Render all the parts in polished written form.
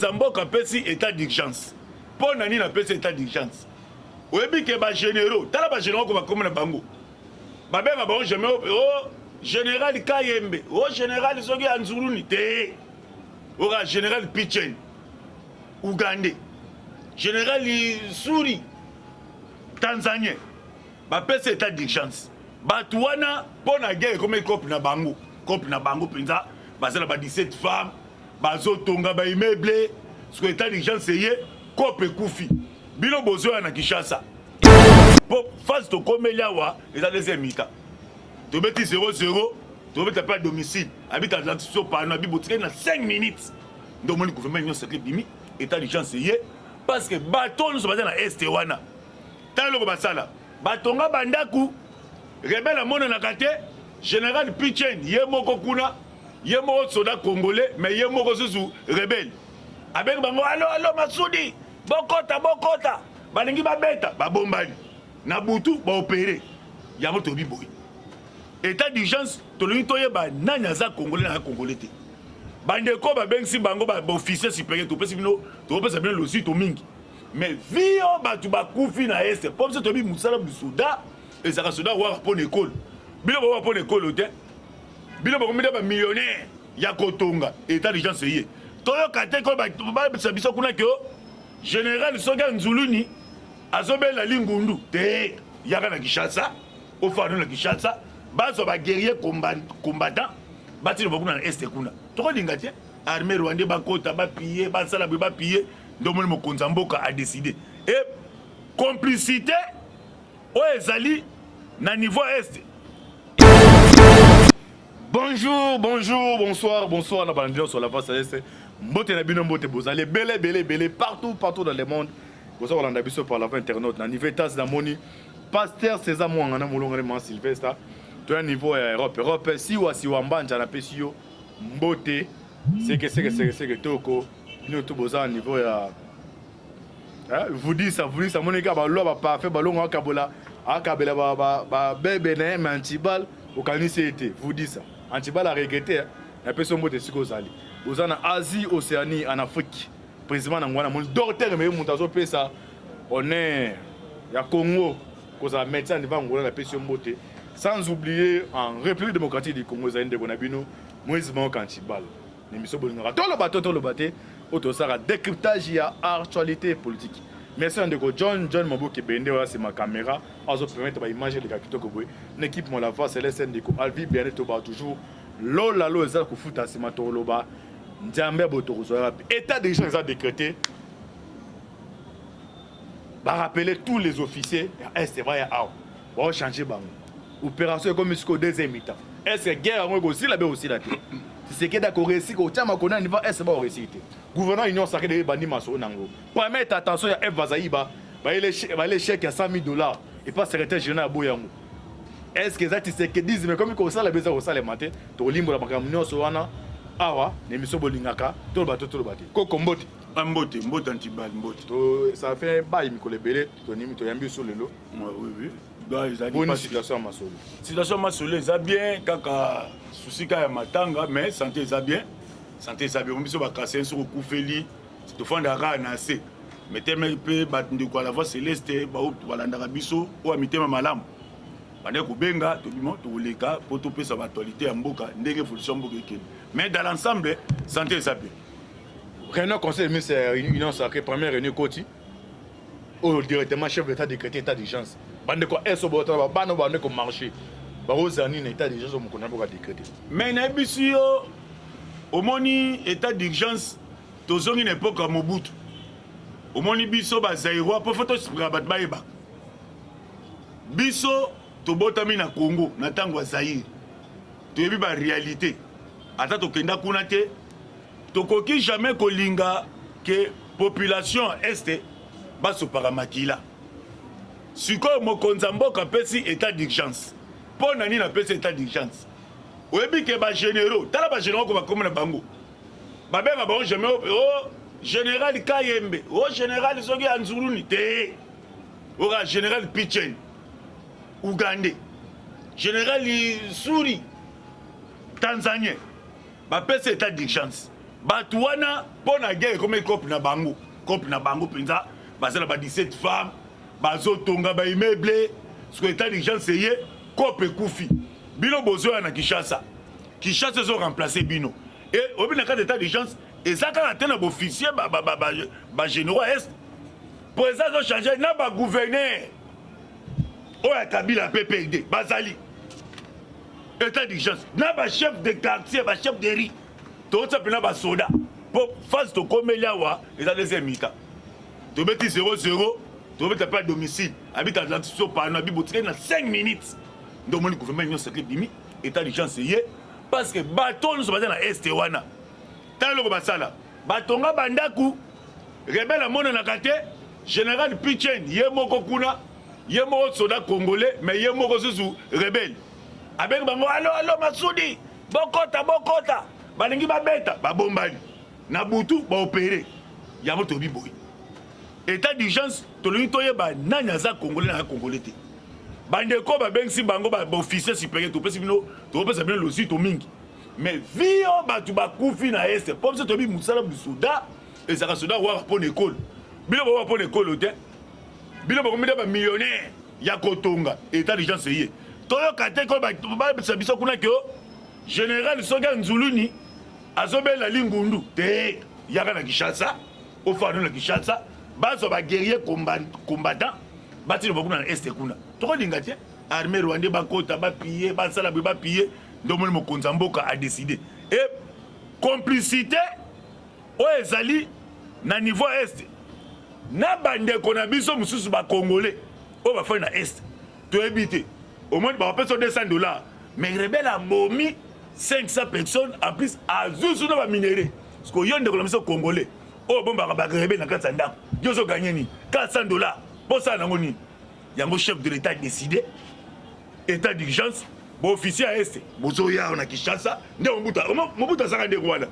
mokonzamboka pesi état d'urgence pour nani na pesi état d'urgence oyebi ke ba généraux tala ba généraux ko ba komona bango ba benga ba jamais oh général Kayembe oh général soki anzuluni te ora général Pichen Ougandais général Suri Tanzanien ba pesi état d'urgence batu wana pour na guerre comme couple na bango penza bazala ba 17 femmes bazotonga ba immeuble sur état d'urgence yé kope kufi bino bozo na Kinshasa pour face to komelia wa eza deuxième mi-temps to beti 0-0 to beti pas domicile habite Atlantique par na bibotique na 5 minutes donc mon gouvernement union secret bimi état d'urgence yé parce que bateau nous sommes na est wana talo ko basala batonga bandaku rebelle a mona na kate général Pichen yé moko kuna yé moko soldat congolais mais yé moko susu rebelle avec bango allo Masudi bokota balingi babeta babombani na butu ba opérer ya moto biboyi état d'urgence tolongi toyeba nani aza congolais na congolais te bandeko babengisi bango ba officier supérieur topesi bino topesa bino losi to mingi mais vio batu bakufi na este pour ça tobi musala busoda ezaka soda wa pour école bino ba pour école te bino ba komida ba millionnaire ya kotonga état d'urgence yé toyo kate ko ba biso kuna ke général Soga Nzuluni azobela lingundu te yaka na Kinshasa au fano na Kinshasa bazo ba guerrier combattant batino bakuna na este kuna toko linga te armée rwandais bakota ba piller ba sala ba piller ndomoni mokonza mboka a décidé et complicité o ezali na niveau est. Bonjour, bonsoir, la bande sur la face est. Mbote na bino mbote bozali belé partout dans le monde. Vous savez on a biso par la fin internaute na niveau tas na moni. Pasteur César Mwangana molonga man Sylvestre. To un niveau Europe si wa mbanja na pesio mbote c'est que toko bino to boza niveau ya vous dites ça monika ba lo ba parfait balonga kabola akabela ba bébé na mantibal au kanisi été vous dites ça antibal a regretté la personne mbote siko zali bozana Asie Océanie en Afrique précisément na ngwana mon docteur mais montazo pesa on est ya Congo cause la médecin devant ngona la personne mbote sans oublier en République démocratique du Congo zainde bonabino Moïse Bank antibal l'émission bolinga to le bateau auto sara décryptage ya actualité politique. Merci à John Maboke Bende, c'est ma caméra. Azo permettre ba image de Kakito Boy. L'équipe mon la voix c'est l'SN de Alvi bien toba toujours. Lola lo za ko futa c'est ma toloba. Ndiambe botorozo. État des gens décrété. Ba rappeler tous les officiers, c'est vrai à bon changer bango. Opération comme jusqu'au deuxième mi-temps. Est-ce que guerre aussi la aussi là. C'est que d'accord réussi ko tama kona niveau est ba réussite. Gouverneur union sacré de bandi maso nango. Pour mettre attention à F Vazaïba, les chèques à $100,000 et pas secrétaire général Boyango. Est-ce que ça c'est que disent mais comme ça la besoin au salaire matin, to limbo la makam union so wana awa nemiso bolingaka to le bateau Koko mbote. Mbote antibal mbote. To ça fait bail mikole belé to nimi to yambi sur le lot. Oui. Bonne situation masolo. Situation masolo ça bien kaka souci ka matanga mais santé ça bien. Santé ça bien biso ba kasser sur kufeli to fanda ka na se. Meteme pe batndi kwa la voix céleste ba balanda biso o amitema malamu. Bande ko benga to bimo to leka pour to pesa actualité ya mboka ndenge solution mboka ekele. Mais dans l'ensemble santé ça bien. Réunion conseil ministère union sacrée première réunion Koti. Au directement chef d'état décrété état d'urgence. Bande ko eso bota ba no bande ko marché. Ba ozani na état d'urgence mo kona boka décrété. Mais na bisio au moni état d'urgence tozongi une époque à Mobutu. Au moni biso ba zairo po photo rabat baeba. Biso to botami na Congo na tango Zaire. To yebi ba réalité. Ata to kenda kuna te to koki jamais kolinga que population est baso paramakila. Siko mokonza mboka pesi état d'urgence. Po nani na pesi état d'urgence. Oyebi ke ba généraux, tala ba généraux ko ba komona bango. Ba benga ba jamais oh général Kayembe, oh général Sogi Anzuluni te. Ora général Pichen Ougandais. Général Suri Tanzanien. Ba pesi état d'urgence. bato wana mpo na guerre comme couple na bango penza bazala ba 17 femmes bazotonga ba immeuble ce état d'urgence ye couple kufi bino bozoya na Kinshasa zo remplacer bino et obi na cas d'état d'urgence ezaka na tena officier ba généraux est pour ça zo changer na ba gouverneur oya Kabila PPD bazali état d'urgence na ba chef de quartier ba chef de riz tout ça pena ba soda pour face to komelia wa eza deuxième mi-temps to beti 0-0 to beti pas domicile habite Atlantique so par na bibotique na 5 minutes donc mon gouvernement union secret bimi état d'urgence yé parce que bateau nous sommes dans est wana tant le basala batonga bandaku rebelle mona na kate général Pichen yé moko kuna yé moko soda congolais mais yé moko susu rebelle avec bango allo Masudi bokota balingi babeta babombani na butu ba opérer ya moto biboy état d'urgence tolongi toyeba nani aza congolais na congolais te bandeko babengisi bango ba officier supérieur topesi bino topesa bino losi to mingi mais vio batu bakufi na este comme ça tobi musala bisoda ezaka soda wa pour école bino ba pour école te bino ba komida ba millionnaire ya kotonga état d'urgence yé toyoka te ko ba biso kuna ke général Soga Nzuluni azobela lingundu te yaka na Kinshasa au fond na Kinshasa baso ba guerrier combattant bati le bakuna na este kuna toko linga te armée rwandais bakota ba piller basala ba piller ndomoni mokonza mboka a décidé et complicité o ezali na niveau est na bande kona biso mususu ba congolais o ba fa na est to éviter au moins ba pesa $200 mais rebelle a momi 500 personnes en plus à Zouzou na ba minéré parce que yonde ko la biso congolais o bomba ba rebelle na kata ndako yozo gagner ni $400 pour ça na ngoni yango chef de l'état décidé état d'urgence bon officier à est bozo ya na Kinshasa nde mobuta saka nde kwala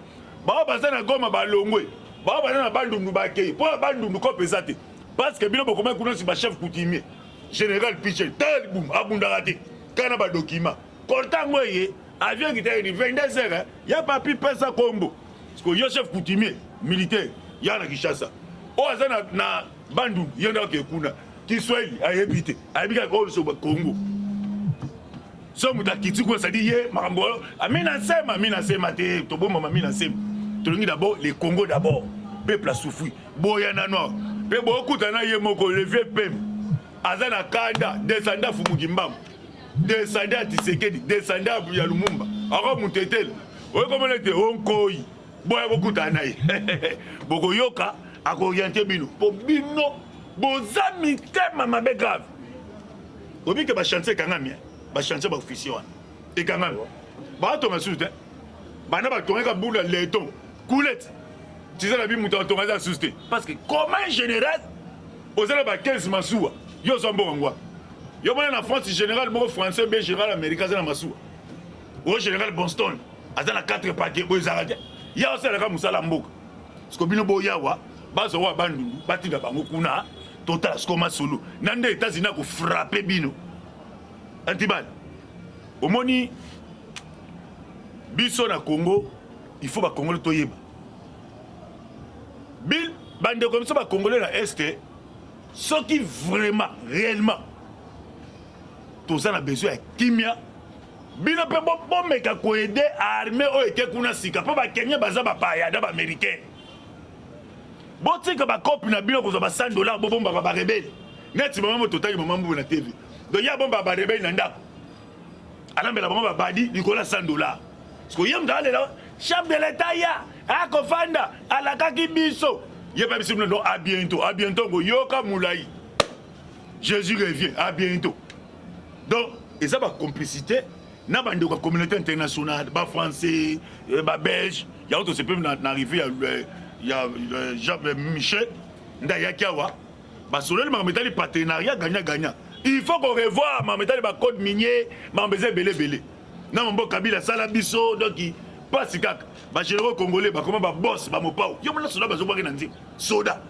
ba baza na Goma ba longwe ba baza na bandundu ba kei pour bandundu ko pesate parce que bino bokoma kuna si ba chef coutumier général Pichel tel boum abundaka te kana ba document kortango ye avion qui était 22h ya papi pesa kombo parce que yo chef coutumier militaire ya na Kinshasa o aza na bandundu yenda ke kuna Kiswahili ayebite ayebika ko so ba Congo so muta kitiko ça dit ye makambo amina sema te to bomba amina sema to lingi d'abord les Congo d'abord peuple a souffert boya na noir pe bokuta na ye moko le vieux pem azana kanda descendant Fumugimbam descendant Tisekedi descendant ya Lumumba ako mutetela oyo komona te onkoi boya bokuta na ye boko yoka akorienter bino po bino bozami tema mabe grave obi ke ba chanter kangami ba chanter ba officier wana e kangami ba to masute bana ba tonga bula leton coulette tiza la bi muta tonga za suste parce que comment en général ozala ba 15 masuwa yo zombo ngwa yo mona na France général mo français bien général américain za na masuwa o général Boston azana 4 paquets bo ezarade ya osala ka musala mboka parce que bino bo yawa bazo wa bandundu batinda bango kuna total skoma solo nande États-Unis ko frapper bino antibal omoni biso na Congo il faut ba Congolais toyeba bil bande comme ça ba Congolais na est ce qui vraiment réellement tous ça a besoin de kimia bino pe bon meka ko aider armée o eke kuna sika pa ba Kenya baza ba payada ba américain botika ba copie na bino ko za ba $100 bo bomba ba rebelle net maman total maman mbu na TV donc ya bomba ba rebelle na ndako alambela maman ba badi likola $100 parce que yam dalé là chef de l'état ya akofanda alakaki biso ye pa biso non à bientôt go yoka mulai Jésus revient à bientôt donc et ça ba complicité na bande ko communauté internationale ba français ba belge ya auto se peut n'arriver il y a Jean Michel Ndayakiawa ba solo ma metali partenariat gagnant il faut qu'on revoie ma metali ba code minier ma bezé belé na mbo Kabila sala biso donc passe kaka ba généraux congolais ba comment ba boss ba mopao yo mona soda bazo baki na nzi soda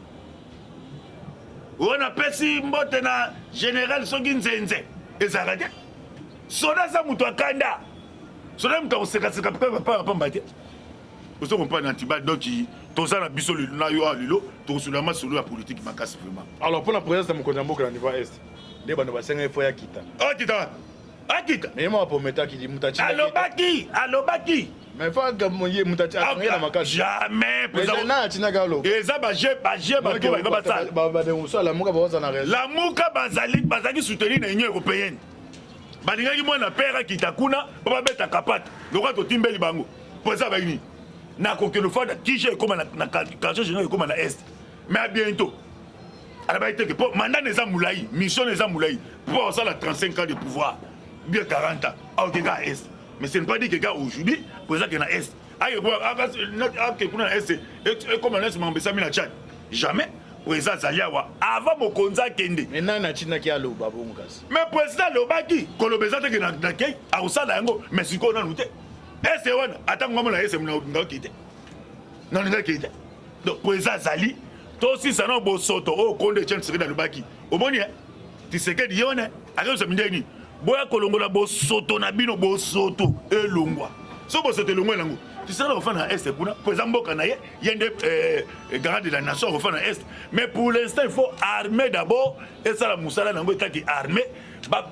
on a pesi mbote na général Soki Nzenze ezarade soda za muto akanda soda muto oseka pa mbate Vous comprenez Antiba donc tout ça na biso le na yo alilo to soulama solo la politique makasi vraiment. Alors pour la présidence de Mokonzamboka au niveau est. Des bano basenga faut ya kita. Oh kita. Akita. Mais moi pour mettre qui dit mutachi. Alobaki. Mais faut que moye mutachi na makasi. Jamais pour ça. Na tina galo. Et ça ba to ba ça. Ba de uso la muka baza na raison. La muka bazali soutenir na Union européenne. Balingaki mwana père kitakuna baba beta kapata. Lokwa to timbeli bango. Pour ça ba uni. Na kokelo fada kije comme na quartier général comme na est. Mais à bientôt. Alors été que pour mandat les amoulaï, mission les amoulaï. Pour ça la 35 ans de pouvoir. Bien 40 ans. Ah OK gars est. Mais ce n'est pas dit que gars aujourd'hui pour ça que na est. Aïe que pour na est et comme na est m'embessa mi na Tchad. Jamais président Zaliawa avant Mokonza Kende. Mais na China ki alo babo mukasi. Mais président Lobaki kolobeza te que na kei a usala yango mais siko na nute. Est wana atango mona est mna kite. Non nga kite. Donc président Zali to si ça non bosoto o konde chen siri na Lobaki. Omoni ti seke di yone akyo se mindeni. Boya kolongola bosoto na bino bosoto elongwa. So bosoto elongwa lango. Tu seras au à l'Est pour président Mboka na yende garant de la nation au à l'Est. Mais pour l'instant, il faut armer d'abord. Et ça, la Moussala n'a pas été armé.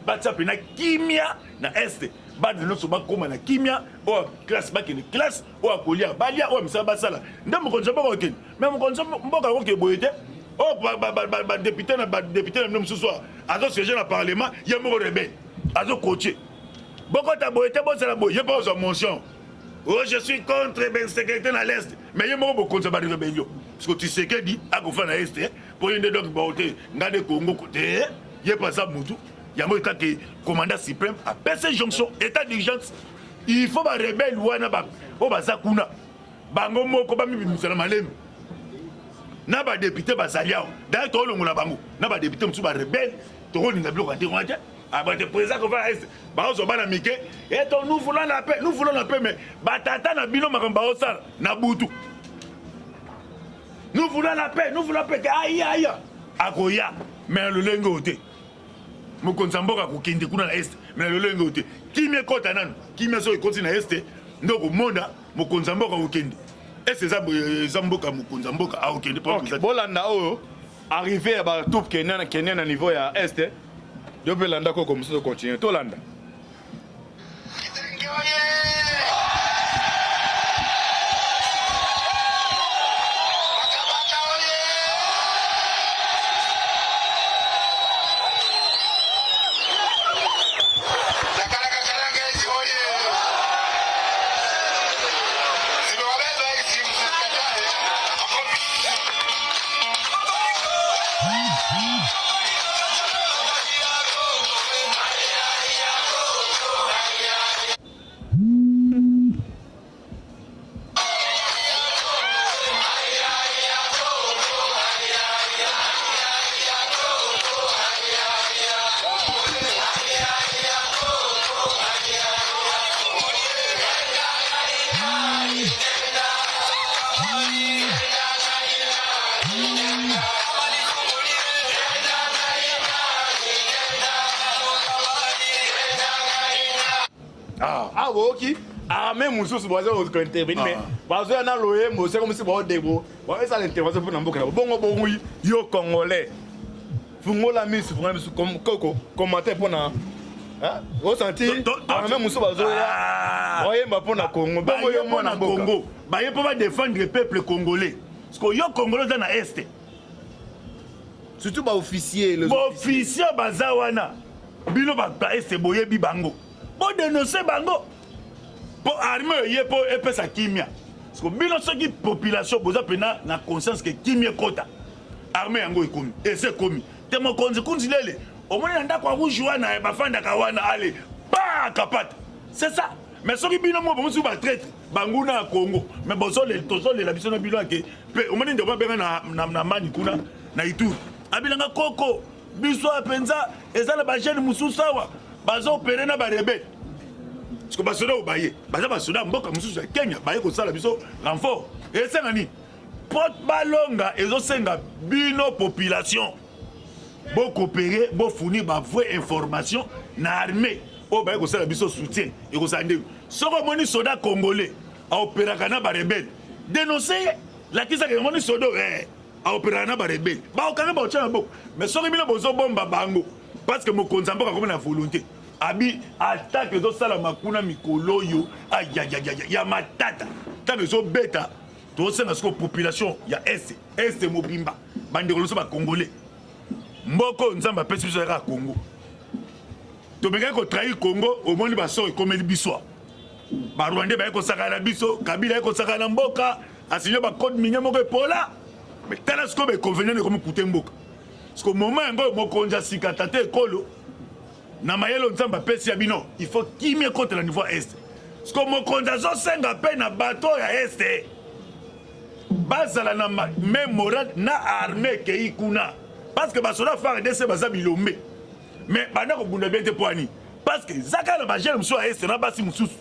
Batsa pena kimia na Est. Bad de notre bac comme na kimia. Ou classe bac une classe. Ou à Kolia Balia. Ou Missa Basala. N'a mon conseil pas ok. Mais mon conseil Mboka ok boyete. Oh, député na même ce soir. Azo siéger dans le Parlement. Il y a mon rebelle. Azo coaché. Beaucoup de boyete, bon c'est la boy. Je pense en mention. Oh, je suis contre la sécurité dans l'Est. Mais il y a beaucoup contre la rébellion. Parce que tu sais que dit, à quoi faire dans l'Est, pour une des donc, dans Congo, il n'y a pas ça, Moutou. Il y a un cas que commandant suprême a passé jonction, état d'urgence. Il faut que les rebelles ou les Zakuna. Bango moko ba mi misala malem. Na ba député ba saliao. D'ailleurs, to longola bango. Na ba député msu ba rebelle, to rolinga bloc anti-rwandais. Ah bah, le président qu'on va rester. Bah, on se bat la mique. Et donc, nous voulons la paix, mais Batata na bino makambaosa na butu. Nous voulons la paix. Aïe, aïe. Akoya. Mais le lengo ote. Mokonzamboka kokende kuna na est. Mais le lengo ote. Qui me kota nanu? Qui me so ikoti na est? Ndoko monda Mokonzamboka kokende. Et c'est ça Zamboka Mokonzamboka a okende pour ça. Bolanda o arrivé à top Kenya na niveau ya est. Depuis l'anda qu'on commence à continuer, tout l'anda. Ah, ok. Ah, même Moussous, vous avez intervenir, mais vous avez un loyer, vous savez comme si vous avez des mots. Vous avez ça l'intervention pour Namboka. Bon, oui, yo Congolais. Vous avez la mise, vous avez comme Coco, commentaire pour na. Vous sentez ah, même Moussous, vous avez voyez, pour na Congo. Bon, yo mon Congo. Bah, il peut défendre le peuple congolais. Parce que yo Congolais dans l'Est. Surtout les officiers. Les officiers, Bazawana. Bino ba Est, boye bibango. Pour dénoncer bango pour armer yé pour épée sa kimia parce que bino ce qui population boza pena na conscience que kimia kota armée yango ekomi et c'est commis temo konzi kunzilele omoni nda kwa rougewa na bafanda kawana ale pa kapata c'est ça mais ce qui bino mo bomusu ba traite banguna na Congo mais bozo le tozo le la biso na bino ke pe omoni ndo ba benga na mani kuna na Ituri abilanga koko biso apenza ezala ba jeune mususawa bazo opéré na ba rebelle parce que basoda obaye baza basoda mboka mususu ya Kenya baye ko sala biso renfort et c'est nani porte balonga ezo senga bino population bo coopérer bo fournir ba vraie information na armée o baye ko sala biso soutien et ko sande soko moni soda congolais a opéra kana ba rebelle dénoncer la kisa ke moni sodo a opérer na ba rebelle ba okanga ba otcha bo mais soki bino bozo bomba bango parce que mokonza mboka comme na volonté abi attaque zo sala makuna mikolo yo ya matata tango zo beta to senga sko population ya est mobimba bande ko ba congolais mboko nzamba pesi biso ya Congo to benga ko trahir Congo au monde ba so comme biso ba Rwanda ba ko saka na biso Kabila ko saka na mboka asinyo ba code minier moko pola mais tala sko be convenient comme coûter mboka parce que moment ngo mokonza sikata te ekolo na mayelo nzamba pesi ya bino il faut kimie contre le niveau est parce que mokonza zo senga pe na bateau ya est bazala na même moral na armée ke ikuna parce que basoda FARDC baza bilombe mais bana ko bunda bien te poani parce que zaka na bajele muso ya est na basi mususu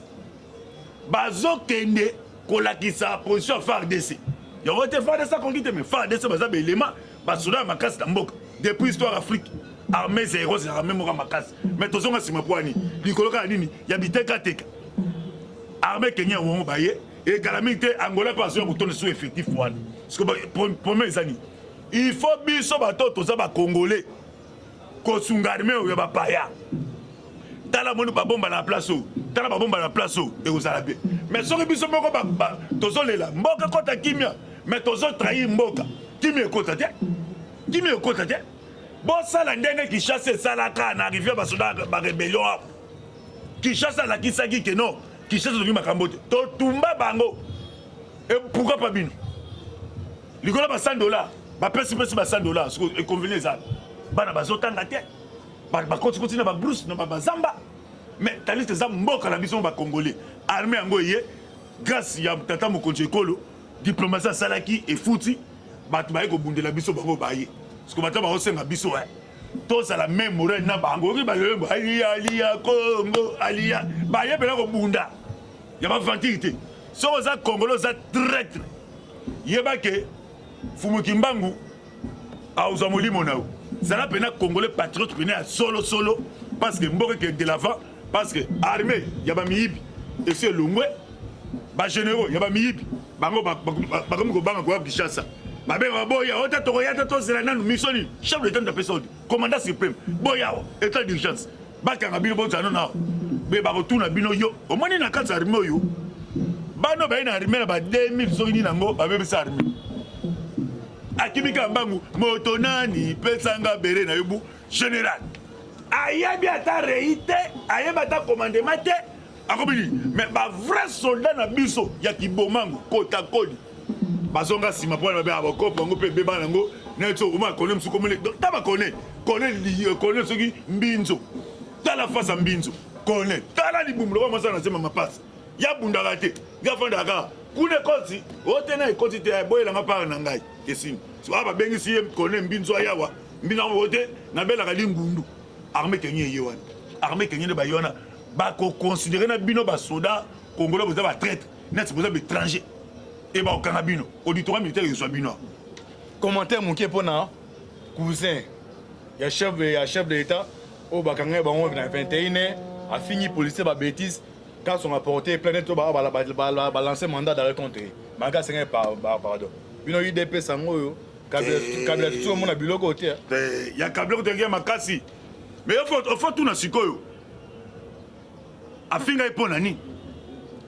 bazo kende kolakisa position FARDC ya wote FARDC kongite mais FARDC baza belema basoda makasi na mboka depuis histoire Afrique armée zéro c'est armée moko makasi mais tozonga sima poani likoloka nini ya biteka teka armée Kenya wongo baye et calamité Angola pas sur bouton sous effectif wana parce que premier zani il faut biso bato toza ba congolais ko sunga armée yo ba paya tala monu ba bomba na place tala ba bomba na place et aux arabes mais soki biso moko ba tozolela mboka kota kimia mais tozo trahir mboka kimia kota te kimia kota te bon ça la ndenge qui chasse ça la kana arrivé ba soda ba rébellion qui chasse la qui saki que non qui chasse le makambo to tumba bango et pourquoi pas bino likolo ba $100 ba pesi ba $100 parce que convenez ça bana bazotanga te ba continue ba brousse na ba zamba mais talite za mboka na biso ba congolais armée yango ye grâce ya tata mokonzi ekolo diplomatie salaki et fouti bato ba ko bundela biso bango baye parce que bato ba osenga biso to ça la même morale na bango ki ba lembo alia Congo alia ba ye bela ko bunda ya ba vantirité so za congolais za traître yeba ke Fumu Kimbangu a aux molimo nao ça la pena congolais patriote pena solo parce que mboka ke de l'avant parce que armée ya ba miyibi et c'est longwe ba généraux ya ba miyibi bango ba ko banga ko Kinshasa ba be ba boya ota to ya to zela nanu misoni chef de l'état de personne commandant suprême boya état d'urgence ba kanga bino bo zano na be ba ko tuna bino yo o moni na kata armée yo bano ba ina armée ba 2000 so ni nango ba be sa armée akimika mbangu moto nani pesanga bere na yobu général ayabi ata reité ayeba ta commandement te akobini mais ba vrai soldat na biso ya kibomangu kota kodi bazonga sima pona ba bakopo ngo pe beba nango neto uma kone msuko mole taba kone soki mbinzo tala face mbinzo kone tala libumlo ba masana sema mapasa ya bundaka te ya fandaka kune koti otena ekoti te boyela ngapa na ngai kesini so aba bengisi ye kone mbinzo ayawa mbina wote na bela ka lingundu armée Kenya yewana armée Kenya de bayona ba ko considérer na bino ba soda congolais vous ba traître net vous avez étranger et ba okanga bino auditoire militaire yo bino commentaire mon pona cousin ya chef de l'état au bakanga bango na 21 a fini policier ba bêtise quand on a porté plainte to ba lancer mandat d'arrêt contre manga senga pardon bino UDP sango yo kabila tout mon biloko te ya kabila ko te makasi mais il faut tout na sikoyo afinga epona ni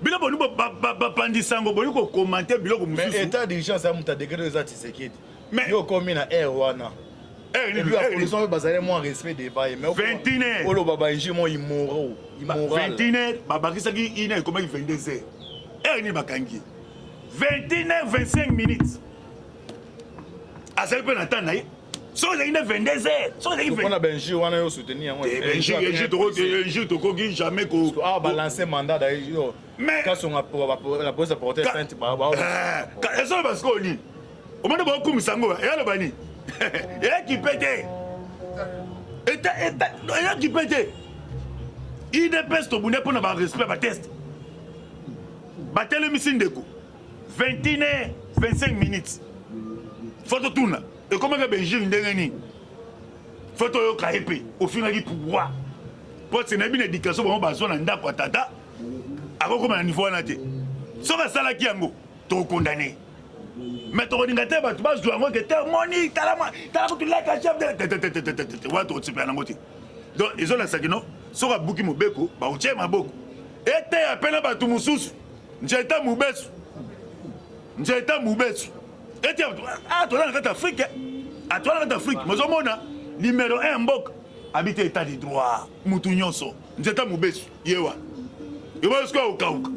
bino boni ba pandisango boni ko commenter biloko mususu mais état d'urgence a muta décret de Tshisekedi mais yo komi na air wana et puis la police bazale moins respect des bails mais 21 olo baba injimo immoral 21 babakisaki ina comme 22h ni bakangi 21h25 minutes asel pe na temps na ye so il est 22h so il est on a benji wana yo soutenir moi benji to kogi jamais ko balancer mandat d'ailleurs mais quand on a la police porter plainte eso parce que ni o monde ba kumisango ya lo bani et qui pète et qui pète il dépêche to bune pour na respect ba test ba tele misindeko 21h25 minutes photo tourna et comment que Benjamin ndengeni photo yo kaepe au final qui pouvoir pour c'est na bien éducation ba zo na ndako tata akoko na niveau na te so ka sala ki yango to condamné mais to ninga te ba tu jouer ngo que te moni tala ko tu la ka chef de wa to tsipa na ngoti donc ils ont la sakino soka buki mobeko ba uche maboko ete ya pena ba tu mususu njeta mubesu ete ah to na kata Afrique mozo mona numéro 1 mboka habite état de droit mutu nyonso njeta mubesu yewa yoba sko ukauka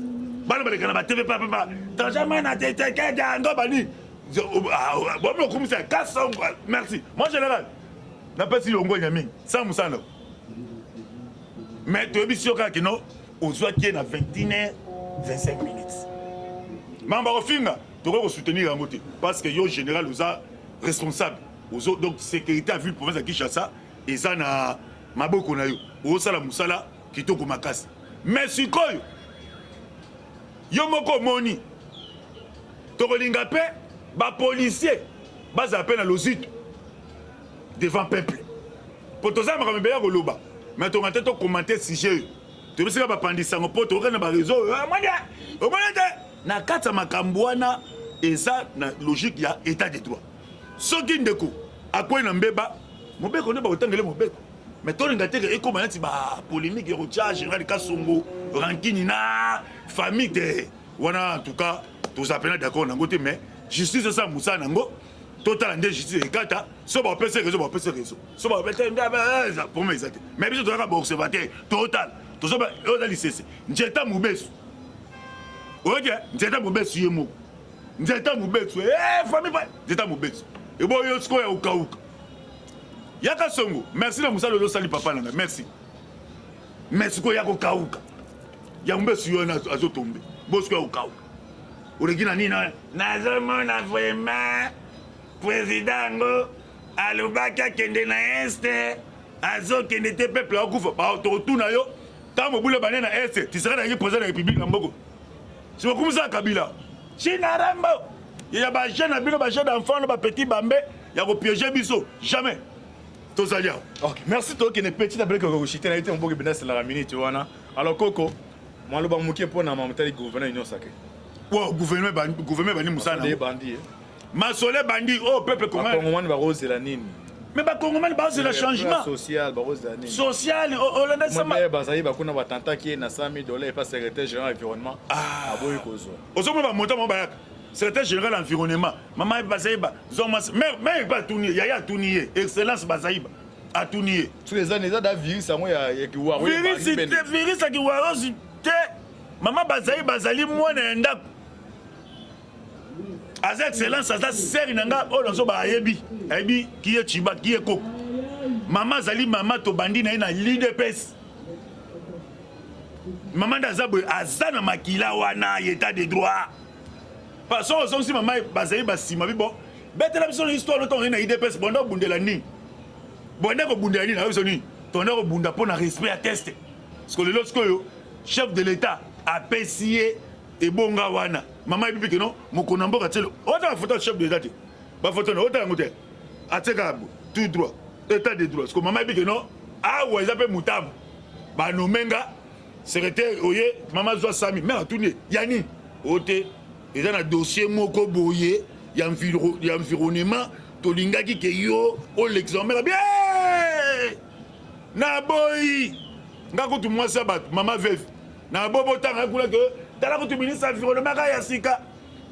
bana balekana ba TV papa tajama na tete kaja ndo bani bon comme ça casse merci mon général n'a pas si longo nyami sans musana mais tu bisio ka kino ozwa qui na 21h25 minutes mamba ofinga tu dois soutenir en côté parce que yo général oza responsable ozo donc sécurité à ville province à Kinshasa et ça na maboko na yo osala musala kitoko makasi mais sikoyo yo moko moni tokolinga pe ba policier baza pe na lozito devant peuple potoza maka mebeya koloba mais to ngate to commenter sujet to bisika ba pandisa ngo to kana ba réseau omona te na kata makambwana eza na logique ya état de droit soki ndeko akoy na mbeba mobeko ne ba otangele mobeko mais to ngate ke ekoma nati ba polémique ya rocha général Kasongo rankini na famille de wana en tout cas tous appelés d'accord nango te mais justice ça musa nango total nde justice ekata so ba pese réseau so ba pese ndaba pour moi exact mais biso to ka ba observateur total to so ba oza licence njeta mubesu oje njeta mubesu yemo njeta mubesu famille ba njeta mubesu e bo yo sko ya ukauka yaka songo merci na musa lolo sali papa nanga merci ko yako kauka ya mubesu yo na azotombe bosko ya ukauka urigina nina nazomona vraiment président ngo alobaka kende na este azokende te peuple akufa ba totuna yo tamo bule banena este tisaka na président de la république na mboko si bakumisa Kabila china rambo ya ba jeune bino ba jeune enfant ba petit bambe ya ko piéger biso jamais tozalia. OK, merci to kene petit na bleka ko chita na été mboko bina c'est la minute wana alors koko moi lo ba mukie pona mamutali gouverneur union sacré wow gouvernement bani musana des bandits masole bandi oh peuple congolais congolais ba rose la nini mais ba congolais ba c'est le changement social ba rose la nini social olanda sama mais ba zayi ba kuna ba tanta qui na $100,000 pas secrétaire général environnement aboyi kozo ozomo ba monta mo ba secrétaire général environnement mama ba zayi ba zoma mais ba tuni yaya tuni excellence ba zayi ba a tuni tous les années da virus sango ya kiwaro virus a kiwaro te mama ba zayi ba zali mwana ndako as excellence as sœur nanga o lonzo ba yebi qui est chiba qui est koko mama zali mama to bandi na l'IDPS mama ndazabo azana makila wana état de droit parce que si mama bazali basima bibo betela biso histoire no to na IDPS bondo bundela ni bonda ko bundela ni na biso ni to na ko bunda pour na respect à test parce que le lorsque chef de l'état a payé et bonga wana mama bibi que non mokona mboka telo ota photo chef de l'état ba photo no ota ngote ateka tout droit état de droit parce que mama bibi que non ah ouais ça peut mutabu ba no menga secrétaire oye mama zwa sami mais atuni yani ote eza na dossier moko boye ya environnement to lingaki ke yo o l'examen bien na boy ngako tu moi ça bat mama veuve na bobo tanga kula que tala ko tu ministre environnement ka ya sika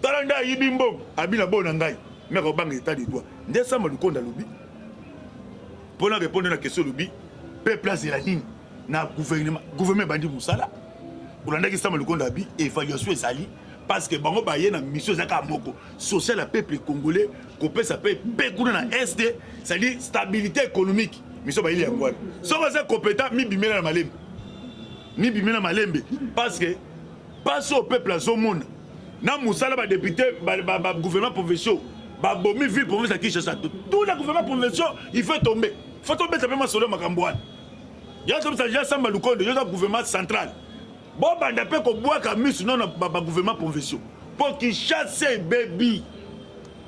tala nda yibi mbongo abina bona ngai mais ko banga état de droit ndesa malukonda lobi pour répondre à la question lobi peuple place la ligne na gouvernement bandi musala olanda ki sama malukonda bi évaluation ezali parce que bango ba yena mission zaka moko social à peuple congolais ko pesa pe kuna na est ça dit stabilité économique mission ba ile ya kwa so ba za compétent mi bimela na malembe ni bimena malembe parce que passe au peuple à son monde na musala ba député ba gouvernement provincial ba bomi ville province à Kinshasa tout le gouvernement provincial il faut tomber ça peut ma solo makambwana ya comme ça ya samba lukondo ya gouvernement central bon banda pe ko boaka misu non ba gouvernement provincial pour qu'il chasse baby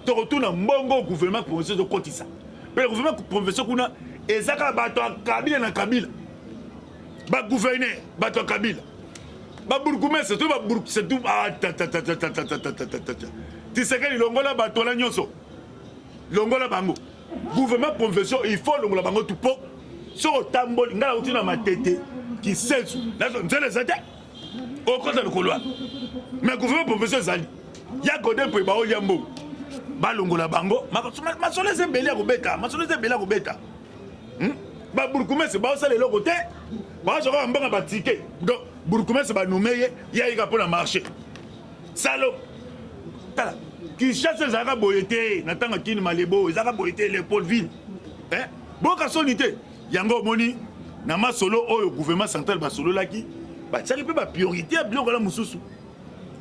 to retourne mbongo gouvernement provincial de kotisa le gouvernement provincial kuna ezaka bato Kabila na Kabila ba gouverneur bato Kabila babourgmestre c'est tout Tshisekedi longola batola nyonso longola bango gouvernement provincial il faut longola bango tout po so otamboli ngala utina matete qui sensu nazo nzele zate okota lokolo mais gouvernement provincial zali ya godin po ba oliambo balongola bango masolo ezebele ya kobeta masolo ezebele ya kobeta babourgmestre baosala eloko te bazoka mbonga batike donc bourgmestre banume ye yayika mpona marché salo tala Kinshasa ezalaka boye te na ntango kini malebo ezalaka boye te Léopoldville boyoka soni te yango omoni na masolo oyo gouvernement central basololaki batiaki mpe bapriorité ya biloko na mosusu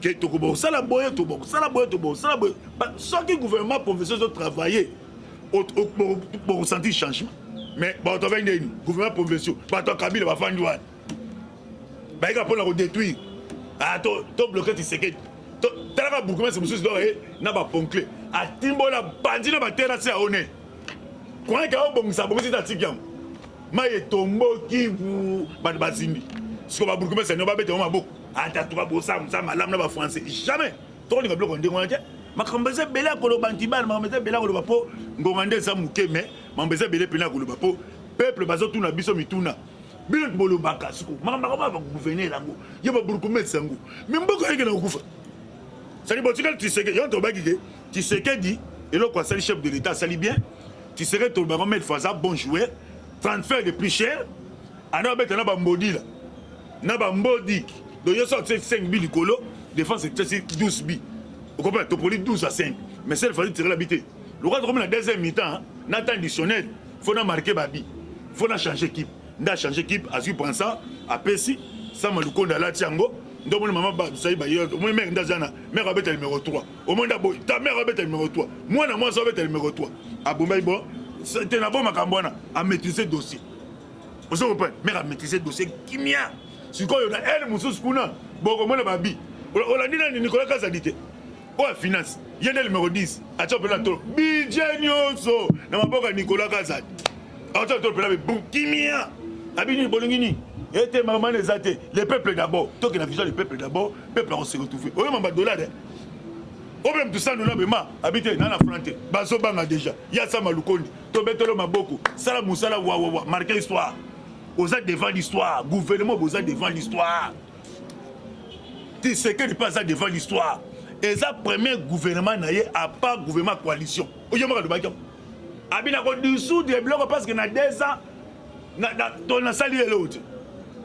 ke tokobosala boye tobosala boye tobosala boye soki gouvernement provincial ezotravaille bokosentir changement mais bato avai ndeni gouvernement provincial bato ya kabila bafandi wana bayika mpona kodétruire to bloke Tshisekedi talaka bourgmestre mosusu doye na baponclé atimbola bandi na baterase ya honneur koyaka obongisa bongisi tatiki yango mai etomboki bato bazindi siko babourgmestre nio babete ngo maboko atatuka bosamsa malamu na bafrançais jamais tokolinga biloko ndenge wana te makambo eza ebele ya koloba ntibana makambo eza ebele ya koloba mpo ngonga nde eza moke me makambo eza ebele pene ya koloba mpo peuple bazotuna biso mituna bino bolobaka siko makambo bakogouverner yango ye babourgmestre yango me mboka yeke na kokufa sali botikali Tshisekedi yo tobaki ke Tshisekedi eloko asali chef de l'état asali bien Tshisekedi tolobaka mele fois aza bon joueur transfert de plus cher ana babeta na bambodi la na bambodi donc yo sorti 5 bi likolo défense etasi 12 bi okomprendre topoli 12 à 5 mais c'est il fallait tirer l'habité le roi comme la deuxième mi-temps na temps additionnel faut na marquer babi faut na changer équipe nda changer équipe azui pour ça apesi ça malukonda la tiango donc maman basayi bayo moi mère ndazana mère abeta numéro 3 au monde boy ta mère abeta numéro 3 moi na moi ça abeta numéro 3 abomba bon c'était na bon makambona à maîtriser dossier vous comprenez mère a maîtriser dossier kimia sikoyo na elle mususu kuna boko mona babi olandina ni Nicolas Kazadite o finance yende numéro 10 acha pela to budget nyonso na maboka Nicolas Kazadi acha to pela bon kimia abini bolingini et maman les athées, le peuple d'abord. Tant qu'il a vision le peuple d'abord, le peuple va se retrouver. Au même $, au même tout ça, nous l'avons habité dans la frontière. Baso banga déjà. Yassa Malukondi. Tobetolo Maboko. Sala Moussala Wawawa. Marquez l'histoire. Vous êtes devant l'histoire. Gouvernement, vous êtes devant l'histoire. Tu sais que tu passes devant l'histoire. Et ça, premier gouvernement, à part gouvernement coalition. Aujourd'hui, je vais Abina dessous des blocs parce qu'il y a 2 ans. On a sali l'autre.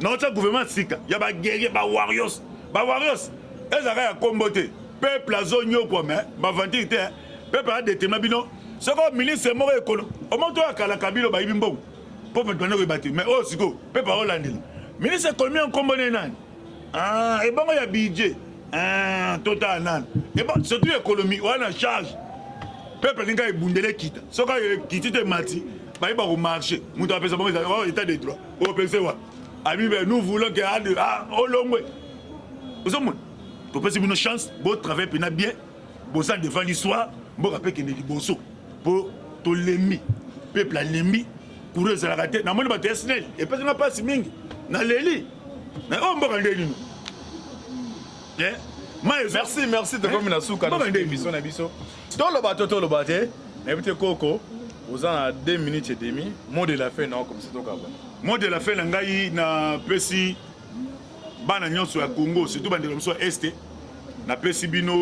Notre gouvernement sika ya ba guerrier ba warriors ezaka ya kombote peuple azonyo kwa mais ba vantité peuple a déterminé bino soko ministre moko ekolo o monto akala kabilo ba ibimbo pour me donner rebati mais oh siko peuple holandais ministre économie en combone nani et bon ya budget total nan et bon surtout économie on a charge peuple ninga ebundele kita soko kitite mati ba iba ko marché muto apesa bon état de droit au penser wa Ami, nous voulons qu'il y ait Olongwe. Vous savez, pour passer une chance, vous travaillez bien, vous savez devant l'histoire, vous rappelez qu'il y a des bossos pour tout l'ennemi. Peuple l'ennemi, pour eux, ça la raté. Dans le monde, c'est et parce qu'on pas si ming. Dans les lits. On va rendre nous. Merci de comme une souka dans l'émission Nabiso. Dans le bateau, invité Coco, vous en avez 2 minutes et demie. Mot de la fin, non, comme c'est au cas. Mot de la fin, ngai na pesi bana nyonso ya Congo, surtout bandelo mso este na pesi bino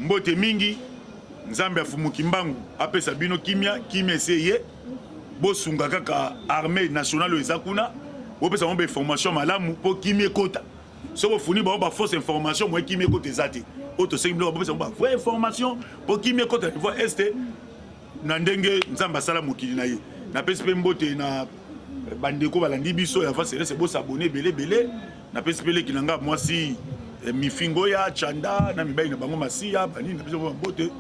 mbote mingi nzambe afumuki mbangu apesa bino kimia eseye bosunga kaka armée nationale ezakuna bopesa mo information malamu po kimia ekota soko funi ba fausse information mo kimia ekota ezate auto seki bino bopesa mo vraie information po kimia ekota niveau este na ndenge nzambe asala mokili na ye na pesi pe mbote na bandeko balandi biso ya face c'est beau s'abonner belé na pesi pele kinanga moi si mifingo ya chanda na mibai na bango masia bani na biso bote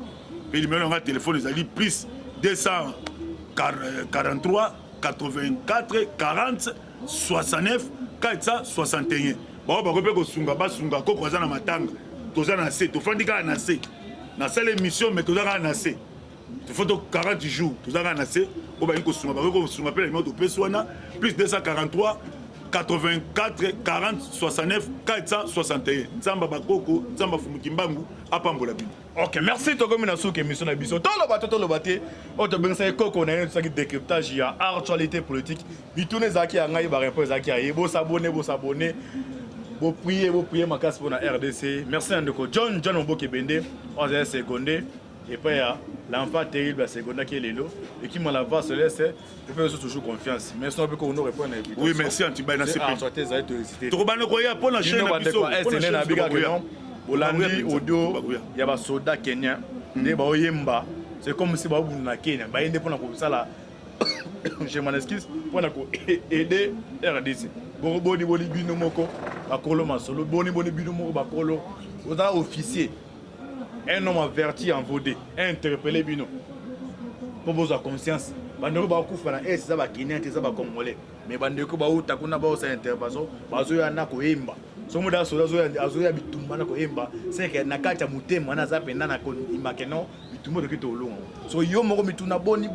pe numéro nga téléphone ezali plus 243 84 40 69 461 ba ba ko pe ko sunga basunga ko koza na matanga toza na se to fandi ka na se na sale émission mais toza na se il faut 40 jours, tout ça, on a assez. On va y consommer, on va consommer le numéro de Pessoana, plus 243 84 40 69 461 nzamba bakoko nzamba fumukimbangu apambola bino. Ok, merci Togomi na souke émission na biso. Tolo bate, oto bensa koko na yé décryptage ya actualité politique. Bitoune zaki ya ngai ba réponse zaki ya bo s'abonner. Bo prier ma casse pour la RDC. Merci Andeko John Oboke Bende, 11 secondes. Et puis l'enfant terrible à seconde qui est Lelo et qui m'a la voix se laisse. Je fais toujours confiance. Merci un peu qu'on nous répond. Oui, merci Antibaï. C'est Torobano Koya pour la chaîne. Olandi audio ya ba soda Kenya nde ba oyemba c'est comme si ba na Kenya ba yende pona ko sala je m'en excuse pona ko aider RDC boni bino moko ba kolo masolo boni bino moko ba kolo oza officier un homme averti en vodé interpellé bino pour vos conscience bandeko ba kufa na ça ba Kenya te ça ba congolais mais bandeko ba uta kuna ba sa intervention ba zo ya na ko yemba somo da soda azoya bitumba na ko yemba c'est que na kati ya mutema na za penda na ko imakeno bitumba de kito olongo so yo moko mituna boni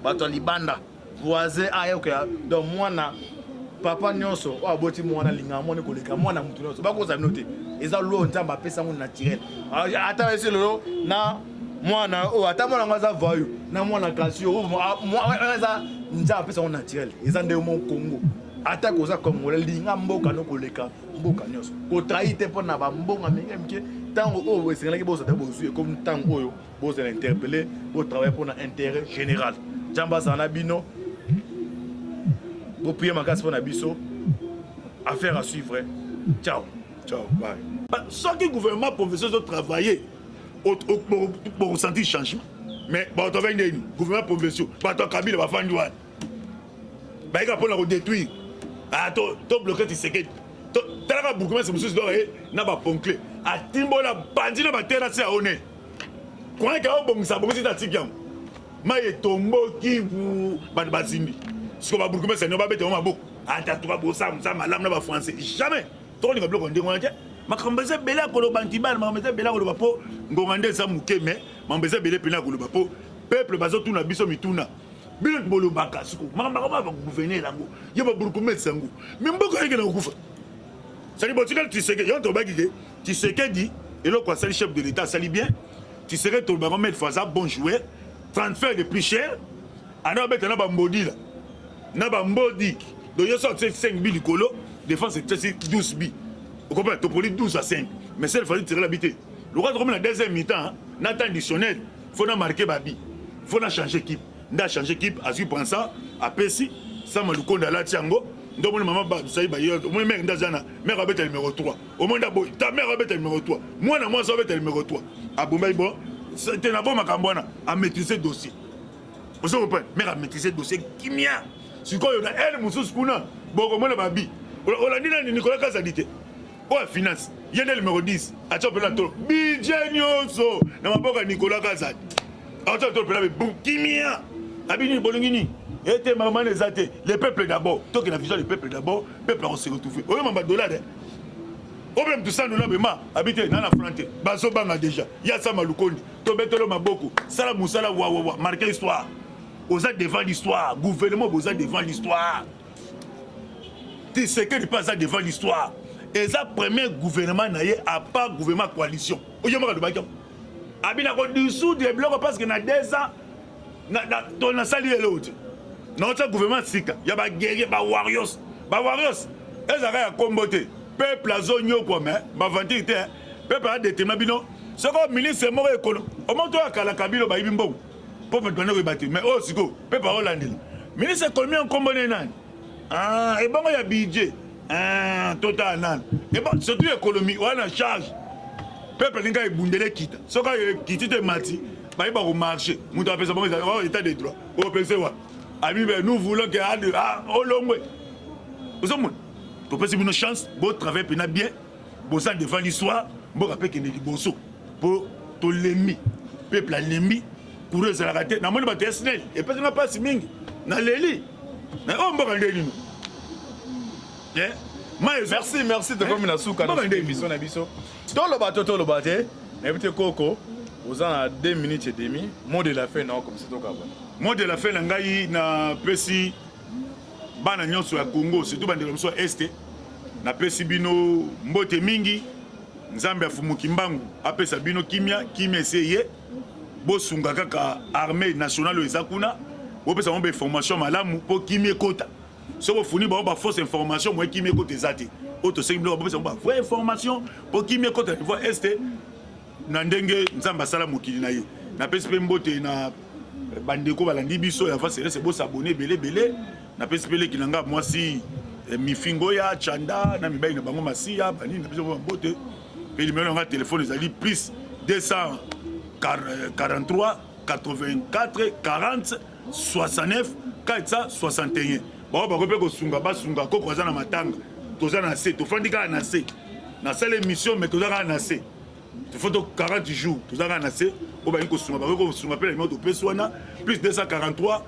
bato libanda voisin ayo ka donc mwana papa nyonso o aboti mwana linga mwana ko leka mwana mutu nyonso ba ko za note eza lo nzamba pesa mu naturel ata ese lolo na mwana o ata mwana ngaza vayo na mwana kalsio mwana za nzamba pesa mu naturel eza nde mo Congo ata koza congolais linga mboka no koleka mboka nyonso ko traite pona ba mbonga mike tango o wesengelaki bosa ta bozuye comme tango oyo bosa interpeller bo travailler pour un intérêt général jamba sana bino bo prier makasi pona biso affaire à suivre. Ciao bye. Soit que le gouvernement professeur de travailler pour ressentir changement mais ba to vende ni gouvernement professeur ba to Kabila ba fandouane ba ika pona ko détruire to bloquer Tshisekedi talaka bourgmestre mosusu doye na baponclé atimbola bandi na batera se aone kwanga obongisa ta tiki yango maye tomboki bandi bazindi siko babourgmestre no babete maboko atatuka bosa malamu na bafrançais jamais tokolinga biloko ndenge wana te makambo eza ebele akoloba ntibana makambo eza ebele akoloba mpo ngonga nde eza moke me makambo eza ebele pene akoloba mpo peuple bazotuna biso mituna bino bolobaka siko makambo bakogouverner yango ye babourgmestre yango me mboka yeke na kokufa sali botikali Tshisekedi yo tobaki ke Tshisekedi eloko asali chef de l'état asali bien Tshisekedi tolobaka mettre faza bon joueur transfert de plus cher ana obeta na bambodi la na bambodi donc yo sorti 5 bi likolo défense c'est 12 bi vous comprenez topoli 12 à 5 mais c'est il fallait tirer l'habité le roi comme la deuxième mi-temps na temps additionnel faut na marquer babi faut na changer équipe nda changer équipe azui prend ça apesi ça malukonda la tiango donc mon maman ça y est moi mère ndazana mère abete numéro 3 au monde boy ta mère abete numéro 3 moi na moi ça abete numéro 3 abomai bon c'était na bon makambwana à maîtriser dossier vous comprenez mère a maîtriser dossier kimia sikoyo na elle mususu kuna boko mona babi olandina ni Nicolas Kazadite o finance yende numéro 10 acha pela to budget nyonso na maboka Nicolas Kazadi acha to pela kimia abini bolingini était maman les athées le peuple d'abord tant que la vision du peuple d'abord peuple on se retrouver o mamba dollar o même tout ça nous là habiter na frontière baso banga déjà ya ça malukondi to betelo maboko sala musala wa marquer l'histoire aux devant l'histoire gouvernement aux devant l'histoire tu sais que pas ça devant l'histoire et ça premier gouvernement naie à part gouvernement coalition o yomaka de abina ko dessous des blocs parce que na 2 ans na ton sali l'autre notre gouvernement sika ya ba guerrier ba warriors ezaka ya kombote peuple azonyo kwa mais ba vantité peuple a déterminé bino ce que ministre moko ekolo o monto akala Kabila ba ibimbo pour me donner le bâti mais oh siko peuple holandais ministre économie en combone nani et bon ya budget total nan et bon surtout économie on a charge peuple ninga ebundele kita soka kitite mati ba iba ko marché muto apesa bon état de droit o penser wa ami nous voulons que au long vous avez pour passer une chance beau travail pena bien beau ça devant l'histoire beau rappel que les bosso pour to l'ennemi peuple l'ennemi pour eux ça la raté na moni ba personnel et pas na passe mingi na leli na on mboka ndeni merci de comme na souka na émission na biso tolo baté invité Koko vous en 2 minutes et demie mot de la fin non comme c'est au Gabon mot de la fin na ngai na pesi bana nyonso ya Congo surtout bandeko moso este napesi bino mbote mingi nzambe afumuki mbangu apesa bino kimia eseye bosunga kaka armée nationale eza kuna bopesa mo information malamu po kimia ekota so bofuni ba fausse information mo kimia ekota ezate oto sengi bino bopesa mo ba vraie information po kimia ekota niveau este na ndenge nzambe asala mokili na ye napesi mpe mbote na bandeko balandi biso ya face rese bosabone belebele napesi mpe leki na nga mwasi mifingo ya chanda na mibali na bango masiya banini napesi mbote mpe limelo na nga telefone ezali plus 243 84 40 69 461 bao bako mpe kosunga basunga koko aza na matanga toza na se tofandi kaka na se nasala émission mais toza kaka na se tofoto 40 jours toza kaka na se oyo balingi kosunga bakoki kosunga mpe na nimero topesi wana plus 243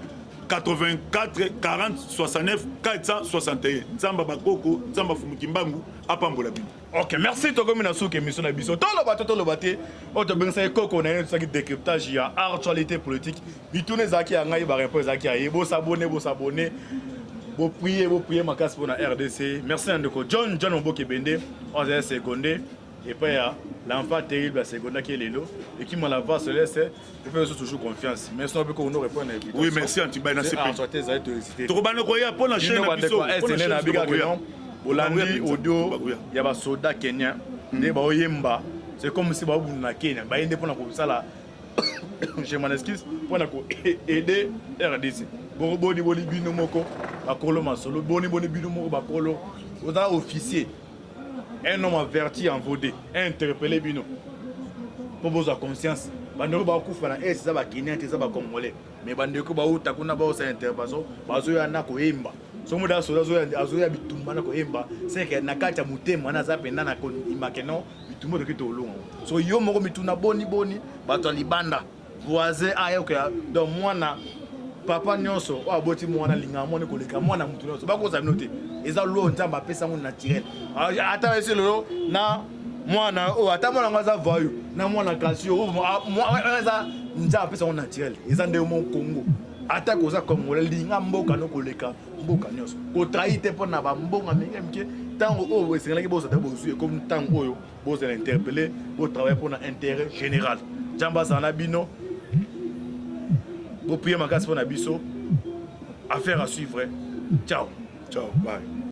84 40 69 461 nzamba bakoko nzamba fumuki mbangu apambola bino. Ok, merci tokomi na suki émission na biso toloba te oyo tobengisa koko na ye tosaki décryptage ya actualité politique bituna ezalaki ya ngai barepo ezalaki ya ye bosabone bopriye makasi mpona RDC. Merci na ndeko John Moboke Bende oyo seconde epai ya l'enfant terrible ya seconde aki elelo ekima la va se laisse epai toujours confiance. Merci na biko ono répondre na oui merci antibai na CP ezali to hésiter tokobana koya mpona chaîne na biso ene na biga kenon olandi audio ya basoda Kenya nde baoyemba c'est comme si babunda na Kenya bayende mpona kosala je m'en excuse mpona koaider RDC boni bino moko bakolo masolo boni bino moko bakolo oza officier un homme averti en vaudé interpellé bino pour vos conscience bandeko bakufa na eza bakenya te eza bakongolais mais bandeko bauta kuna baosa intervention bazoya na koyemba somo da soda azoya bitumba na koyemba c'est que na kati ya mutema na za penda na imakeno bitumba to kito olongo so yo moko mituna boni bato libanda voisin ayoka donc mwana papa nyonso o aboti mwana linga mwana koleka mwana mutu nyonso bakoza note eza lo nzamba pesa ngo naturel ata ese lolo na mwana o ata mwana ngaza vayo na mwana classe o eza nzamba pesa ngo naturel eza nde mo Congo ata koza Congolais linga mboka no koleka mboka nyonso ko traite pona ba mbonga mike tango o esengelaki bosa ta bozu comme tango oyo boza interpeller au travail pour l'intérêt général jamba sana bino vous priez ma casse pour Nabiso. Affaire à suivre. Ciao. Ciao. Bye.